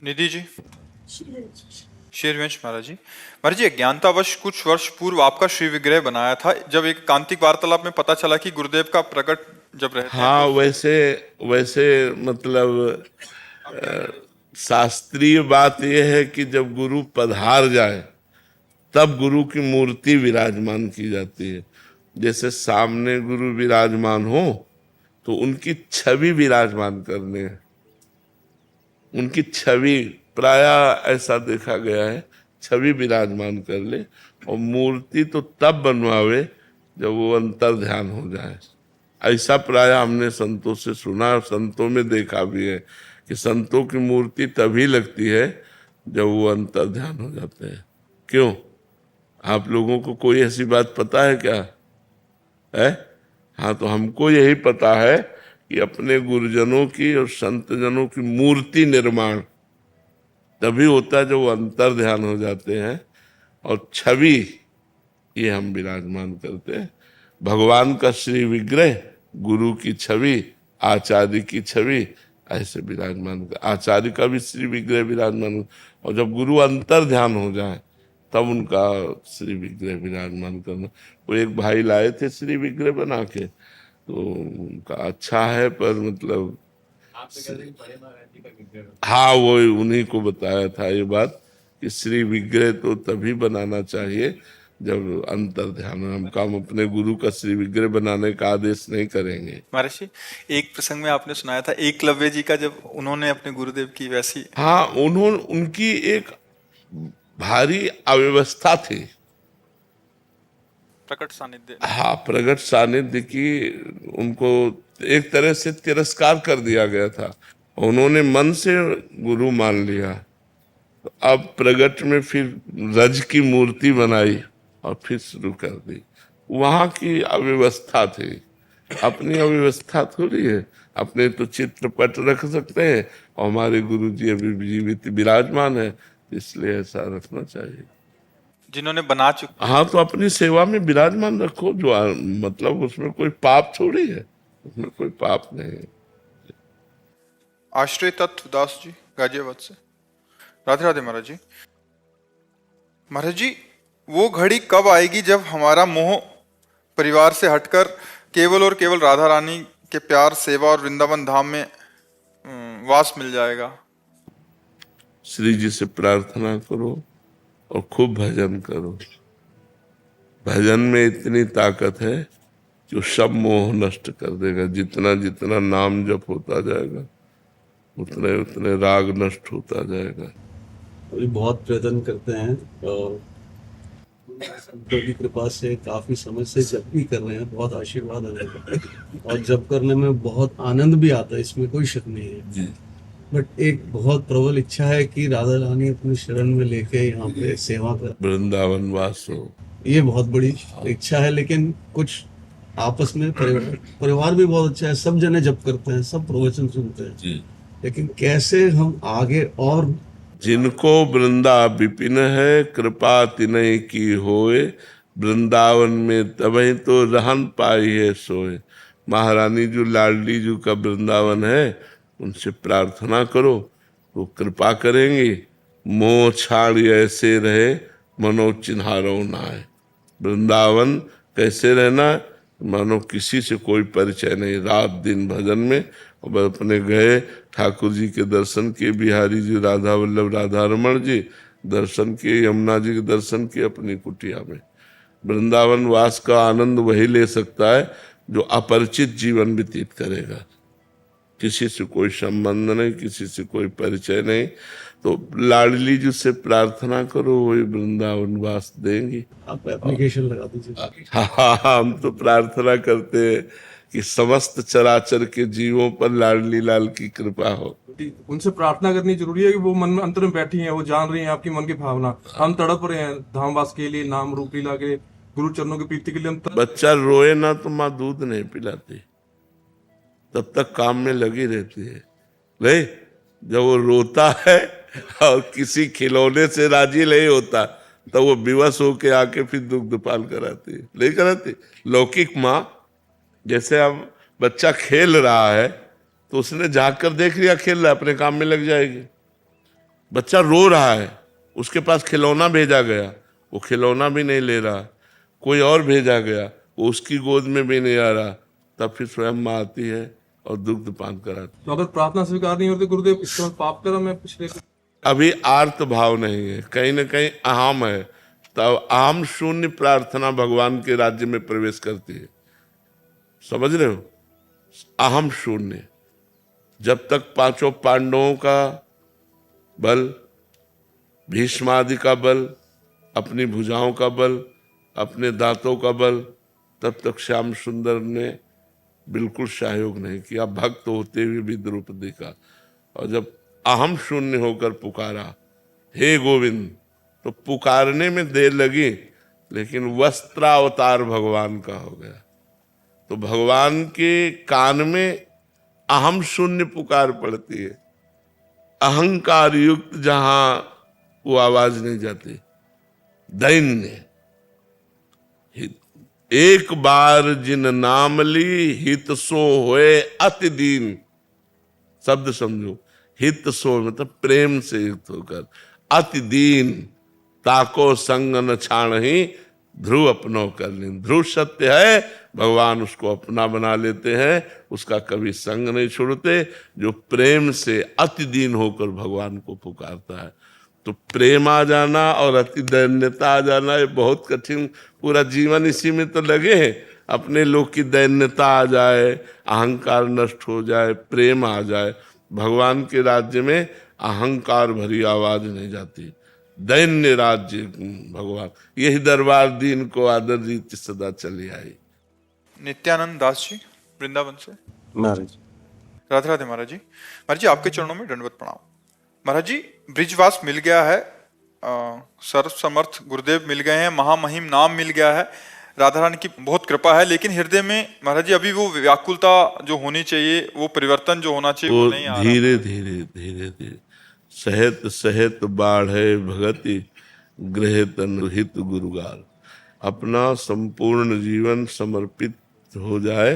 निधि जी, शेरवंश महाराज जी। महाराज जी, अज्ञानतावश कुछ वर्ष पूर्व आपका श्री विग्रह बनाया था। जब एक कांतिक वार्तालाप में पता चला कि गुरुदेव का प्रकट जब रहते हैं हाँ, तो वैसे वैसे मतलब शास्त्रीय बात यह है कि जब गुरु पधार जाए तब गुरु की मूर्ति विराजमान की जाती है। जैसे सामने गुरु विराजमान हो तो उनकी छवि विराजमान करने है, उनकी छवि प्राय ऐसा देखा गया है, छवि विराजमान कर ले। और मूर्ति तो तब बनवावे जब वो अंतर ध्यान हो जाए। ऐसा प्राय हमने संतों से सुना और संतों में देखा भी है कि संतों की मूर्ति तभी लगती है जब वो अंतर ध्यान हो जाते हैं। क्यों? आप लोगों को कोई ऐसी बात पता है क्या? है? हाँ, तो हमको यही पता है कि अपने गुरुजनों की और संत जनों की मूर्ति निर्माण तभी होता है जब वो अंतर ध्यान हो जाते हैं और छवि ये हम विराजमान करते हैं। भगवान का श्री विग्रह, गुरु की छवि, आचार्य की छवि ऐसे विराजमान कर, आचार्य का भी श्री विग्रह विराजमान। और जब गुरु अंतर ध्यान हो जाए तब उनका श्री विग्रह विराजमान करना। वो एक भाई लाए थे श्री विग्रह बना के, तो उनका अच्छा है, पर मतलब हाँ, वो उन्हीं को बताया था ये बात कि श्री विग्रह तो तभी बनाना चाहिए जब अंतर ध्यान। हम अपने गुरु का श्री विग्रह बनाने का आदेश नहीं करेंगे। महाराज जी, एक प्रसंग में आपने सुनाया था एकलव्य जी का, जब उन्होंने अपने गुरुदेव की वैसी हाँ, उनकी एक भारी अव्यवस्था थी। प्रकट सानिध्य। हाँ, प्रगट सानिध्य की उनको एक तरह से तिरस्कार कर दिया गया था। उन्होंने मन से गुरु मान लिया। तो अब प्रगट में फिर रज की मूर्ति बनाई और फिर शुरू कर दी। वहां की अव्यवस्था थी, अपनी अव्यवस्था थोड़ी है। अपने तो चित्रपट रख सकते हैं और हमारे गुरु जी अभी जीवित विराजमान है, इसलिए ऐसा रखना चाहिए। जिन्होंने बना चुके। हाँ, तो अपनी सेवा में विराजमान रखो, जो मतलब उसमें कोई पाप थोड़ी है, उसमें कोई पाप नहीं है। आश्रय तत्व दास जी, गाजियाबाद से। राधे राधे महाराज जी। महाराज जी, वो घड़ी कब आएगी जब हमारा मोह परिवार से हटकर केवल और केवल राधा रानी के प्यार, सेवा और वृंदावन धाम में वास मिल जाएगा? श्री जी से प्रार्थना करो और खूब भजन करो। भजन में इतनी ताकत है जो सब मोह नष्ट कर देगा। जितना जितना नाम जप होता जाएगा उतने उतने राग नष्ट होता जाएगा। अभी बहुत प्रयत्न करते हैं और संतों की कृपा से काफी समय से जप भी कर रहे हैं, बहुत आशीर्वाद आ जाता है और जप करने में बहुत आनंद भी आता है, इसमें कोई शक नहीं है जी। बट एक बहुत प्रबल इच्छा है कि राधा रानी अपने शरण में लेके यहाँ पे सेवा कर, वृंदावन वास हो, ये बहुत बड़ी इच्छा है। लेकिन कुछ आपस में परिवार भी बहुत अच्छा है, सब जने जप करते हैं, सब प्रवचन सुनते हैं जी। लेकिन कैसे हम आगे और जिनको वृंदा विपिन है, कृपा तिनय की होए, वृंदावन में तबही तो रहन पाई है सोए। महारानी जो लाडली जी का वृंदावन है, उनसे प्रार्थना करो तो कृपा करेंगे। मोह छाड़ ऐसे रहे, मनो चिन्हारो नाय। वृंदावन कैसे रहना? मानो किसी से कोई परिचय नहीं, रात दिन भजन में। और अपने गए ठाकुर जी के दर्शन किए, बिहारी जी, राधा वल्लभ, राधा रमण जी दर्शन किए, यमुना जी के दर्शन किए अपनी कुटिया में। वृंदावन वास का आनंद वही ले सकता है जो अपरिचित जीवन व्यतीत करेगा, किसी से कोई संबंध नहीं, किसी से कोई परिचय नहीं। तो लाडली जी से प्रार्थना करो, वही वृंदावन वास देंगी। आप एप्लीकेशन लगा दीजिए। हाँ, हम तो प्रार्थना करते हैं कि समस्त चराचर के जीवों पर लाडली लाल की कृपा हो। उनसे प्रार्थना करनी जरूरी है कि वो मन में अंतर में बैठी हैं, वो जान रही हैं आपकी मन की भावना। हम तड़प रहे हैं धामवास के लिए, नाम रूप लीला के, गुरु चरणों की प्रीति के लिए। हम बच्चा रोए ना तो माँ दूध नहीं पिलाती, तब तक काम में लगी रहती है। नहीं, जब वो रोता है और किसी खिलौने से राजी नहीं होता तो वो विवश होके आके फिर दुग्ध पान कराती है, नहीं कराती। लौकिक माँ, जैसे अब बच्चा खेल रहा है तो उसने झांक कर देख लिया खेल रहा है, अपने काम में लग जाएगी। बच्चा रो रहा है, उसके पास खिलौना भेजा गया, वो खिलौना भी नहीं ले रहा, कोई और भेजा गया, वो उसकी गोद में भी नहीं आ रहा, तब फिर स्वयं माँ आती है और दुग्ध पान कराती। तो अगर प्रार्थना स्वीकार नहीं होती गुरुदेव, इसका मतलब पाप करा मैं पिछले। अभी आर्त भाव नहीं है, कहीं ना कहीं अहम है, तब अहम शून्य प्रार्थना भगवान के राज्य में प्रवेश करती है। समझ रहे हो? अहम शून्य। जब तक पांचों पांडवों का बल, भीष्मादि का बल, अपनी भुजाओं का बल, अपने दांतों का बल, तब तक श्याम सुंदर ने बिल्कुल सहयोग नहीं किया, भक्त होते हुए भी द्रौपदी का। और जब अहम शून्य होकर पुकारा, हे गोविंद, तो पुकारने में देर लगी, लेकिन वस्त्रावतार भगवान का हो गया। तो भगवान के कान में अहम शून्य पुकार पड़ती है, अहंकार युक्त जहां वो आवाज नहीं जाती। दैन्य, एक बार जिन नाम ली, हित सो होए अति दीन। शब्द समझो, हित सो मतलब प्रेम से युक्त होकर, अति दीन ताको संग न छाण ही, ध्रुव अपनो कर ली। ध्रुव सत्य है, भगवान उसको अपना बना लेते हैं, उसका कभी संग नहीं छोड़ते। जो प्रेम से अति दीन होकर भगवान को पुकारता है, तो प्रेम आ जाना और अति दैन्यता आ जाना, ये बहुत कठिन। पूरा जीवन इसी में तो लगे हैं, अपने लोग की दैन्यता आ जाए, अहंकार नष्ट हो जाए, प्रेम आ जाए। भगवान के राज्य में अहंकार भरी आवाज नहीं जाती, दैन्य राज्य भगवान। यही दरबार दीन को आदर रीति सदा चली आई। नित्यानंद दास जी वृंदावन से। महाराज राधे राधे महाराज जी। महाराज जी आपके चरणों में दंडवत प्रणाम। महाराज जी ब्रिजवास मिल गया है, सर्व समर्थ गुरुदेव मिल गए हैं, महामहिम नाम मिल गया है, राधा रानी की बहुत कृपा है, लेकिन हृदय में महाराज जी अभी वो व्याकुलता जो होनी चाहिए, वो परिवर्तन जो होना चाहिए, वो नहीं आ रहा। धीरे धीरे धीरे धीरे सहत सहत बाढ़े भगति, गृह तन हित गुरुगार। अपना संपूर्ण जीवन समर्पित हो जाए,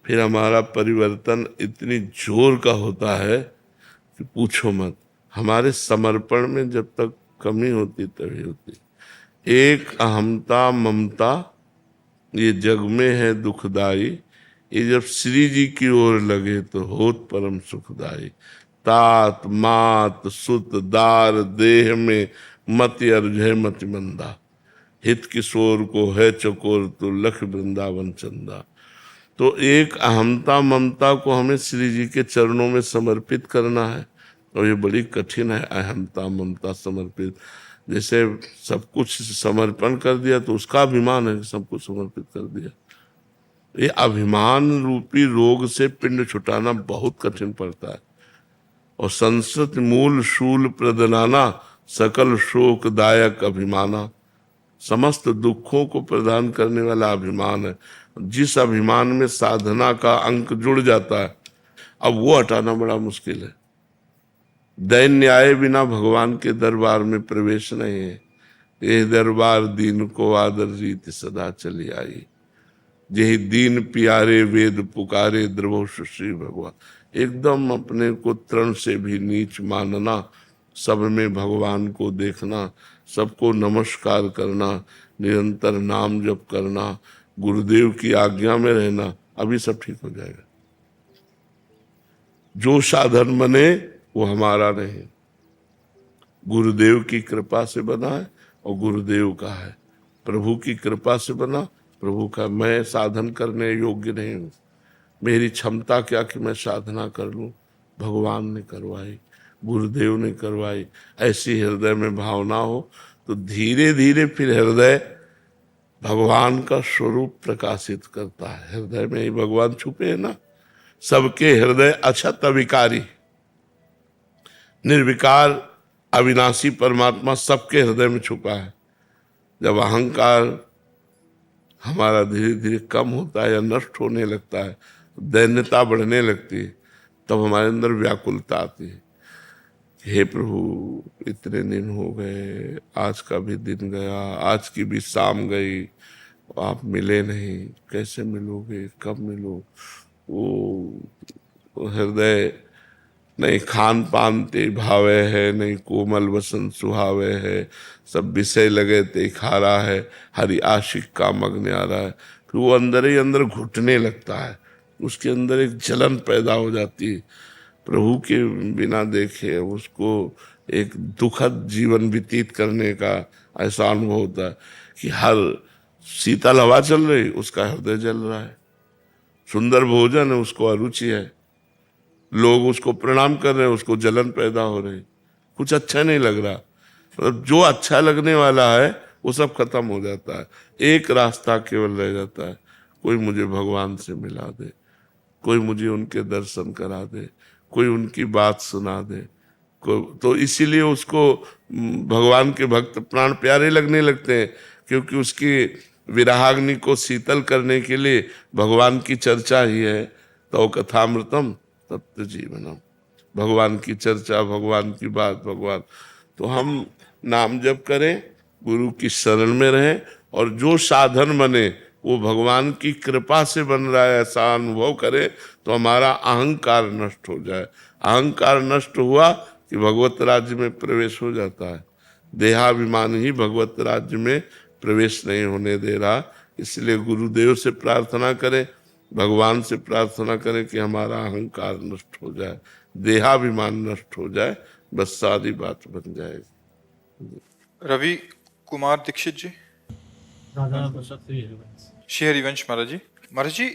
फिर हमारा परिवर्तन इतनी जोर का होता है कि पूछो मत। हमारे समर्पण में जब तक कमी होती तभी होती। एक अहमता ममता ये जग में है दुखदाई, ये जब श्री जी की ओर लगे तो होत परम सुखदाई। तात मात सुत दार देह में मति अर्जय मति मंदा, हित किशोर को है चकोर तो लख वृंदावन चंदा। तो एक अहमता ममता को हमें श्री जी के चरणों में समर्पित करना है, और ये बड़ी कठिन है अहमता ममता समर्पित। जैसे सब कुछ समर्पण कर दिया तो उसका अभिमान है कि सब कुछ समर्पित कर दिया। ये अभिमान रूपी रोग से पिंड छुटाना बहुत कठिन पड़ता है। और संस्कृत मूल शूल प्रदनाना, सकल शोक दायक अभिमाना। समस्त दुखों को प्रदान करने वाला अभिमान है। जिस अभिमान में साधना का अंक जुड़ जाता है, अब वो हटाना बड़ा मुश्किल है। दैन्य आए बिना भगवान के दरबार में प्रवेश नहीं है। ये दरबार दीन को आदर रीति सदा चली आई। यही दीन प्यारे वेद पुकारे, द्रवो श्री भगवान। एकदम अपने को तृण से भी नीच मानना, सब में भगवान को देखना, सबको नमस्कार करना, निरंतर नाम जप करना, गुरुदेव की आज्ञा में रहना, अभी सब ठीक हो जाएगा। जो साधन बने वो हमारा नहीं, गुरुदेव की कृपा से बना है और गुरुदेव का है। प्रभु की कृपा से बना, प्रभु का। मैं साधन करने योग्य नहीं हूँ, मेरी क्षमता क्या कि मैं साधना कर लूं, भगवान ने करवाई, गुरुदेव ने करवाई। ऐसी हृदय में भावना हो तो धीरे धीरे फिर हृदय भगवान का स्वरूप प्रकाशित करता है। हृदय में ही भगवान छुपे हैं ना। सबके हृदय अछत अविकारी, निर्विकार अविनाशी परमात्मा सबके हृदय में छुपा है। जब अहंकार हमारा धीरे धीरे कम होता है या नष्ट होने लगता है, दैन्यता बढ़ने लगती है, तब हमारे अंदर व्याकुलता आती है। हे प्रभु, इतने दिन हो गए, आज का भी दिन गया, आज की भी शाम गई, आप मिले नहीं, कैसे मिलोगे, कब मिलो। वो हृदय नहीं खान पान ते भावे है, नहीं कोमल वसन सुहावे है, सब विषय लगे ते खारा है, हरि आशिक का मग्न आ रहा है। फिर वो अंदर ही अंदर घुटने लगता है, उसके अंदर एक जलन पैदा हो जाती है। प्रभु के बिना देखे उसको एक दुखद जीवन व्यतीत करने का ऐसा अनुभव होता है कि हर शीतल हवा चल रही उसका हृदय जल रहा है, सुंदर भोजन है उसको अरुचि है, लोग उसको प्रणाम कर रहे हैं उसको जलन पैदा हो रही, कुछ अच्छा नहीं लग रहा। मतलब जो अच्छा लगने वाला है वो सब खत्म हो जाता है, एक रास्ता केवल रह जाता है, कोई मुझे भगवान से मिला दे, कोई मुझे उनके दर्शन करा दे, कोई उनकी बात सुना दे। तो इसीलिए उसको भगवान के भक्त प्राण प्यारे लगने लगते हैं, क्योंकि उसकी विरहाग्नि को शीतल करने के लिए भगवान की चर्चा ही है। तो कथामृतम तत्व जीवनम, भगवान की चर्चा, भगवान की बात, भगवान। तो हम नाम जप करें, गुरु की शरण में रहें, और जो साधन बने वो भगवान की कृपा से बन रहा है ऐसा अनुभव करें, तो हमारा अहंकार नष्ट हो जाए। अहंकार नष्ट हुआ कि भगवत राज्य में प्रवेश हो जाता है। देहाभिमान ही भगवत राज्य में प्रवेश नहीं होने दे रहा। इसलिए गुरुदेव से प्रार्थना करें, भगवान से प्रार्थना करें कि हमारा अहंकार नष्ट हो जाए, देहाभिमान नष्ट हो जाए, बस सारी बात बन जाएगी। रवि कुमार दीक्षित जी, श्री हरिवंश महाराज जी। महाराज जी,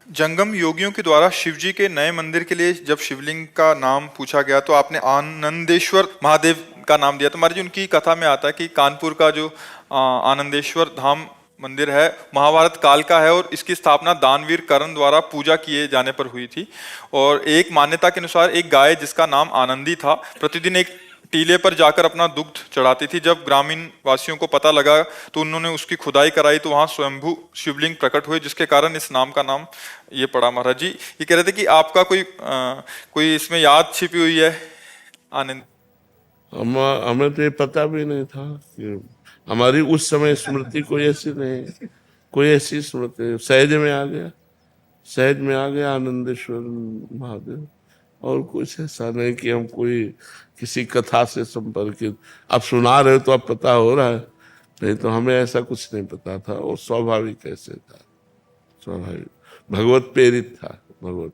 जंगम योगियों के द्वारा शिव जी के नए मंदिर के लिए जब शिवलिंग का नाम पूछा गया तो आपने आनंदेश्वर महादेव का नाम दिया। तो महाराज जी, उनकी कथा में आता है कि कानपुर का जो आनंदेश्वर धाम मंदिर है महाभारत काल का है, और इसकी स्थापना दानवीर कर्ण द्वारा पूजा किए जाने पर हुई थी। और एक मान्यता के अनुसार एक गाय जिसका नाम आनंदी था प्रतिदिन एक टीले पर जाकर अपना दुग्ध चढ़ाती थी। जब ग्रामीण वासियों को पता लगा तो उन्होंने उसकी खुदाई कराई, तो वहां स्वयंभू शिवलिंग प्रकट हुए, जिसके कारण इस नाम का नाम ये पड़ा। महाराज जी ये कह रहे थे कि आपका कोई इसमें याद छिपी हुई है आनंद? हमें तो ये पता भी नहीं था कि हमारी उस समय स्मृति कोई ऐसी नहीं, कोई ऐसी स्मृति सहज में आ गया, सहज में आ गया आनंदेश्वर महादेव। और कुछ ऐसा नहीं कि हम कोई किसी कथा से संपर्कित। आप सुना रहे हो तो अब पता हो रहा है, नहीं तो हमें ऐसा कुछ नहीं पता था। और स्वाभाविक ऐसे था, स्वाभाविक भगवत प्रेरित था, भगवत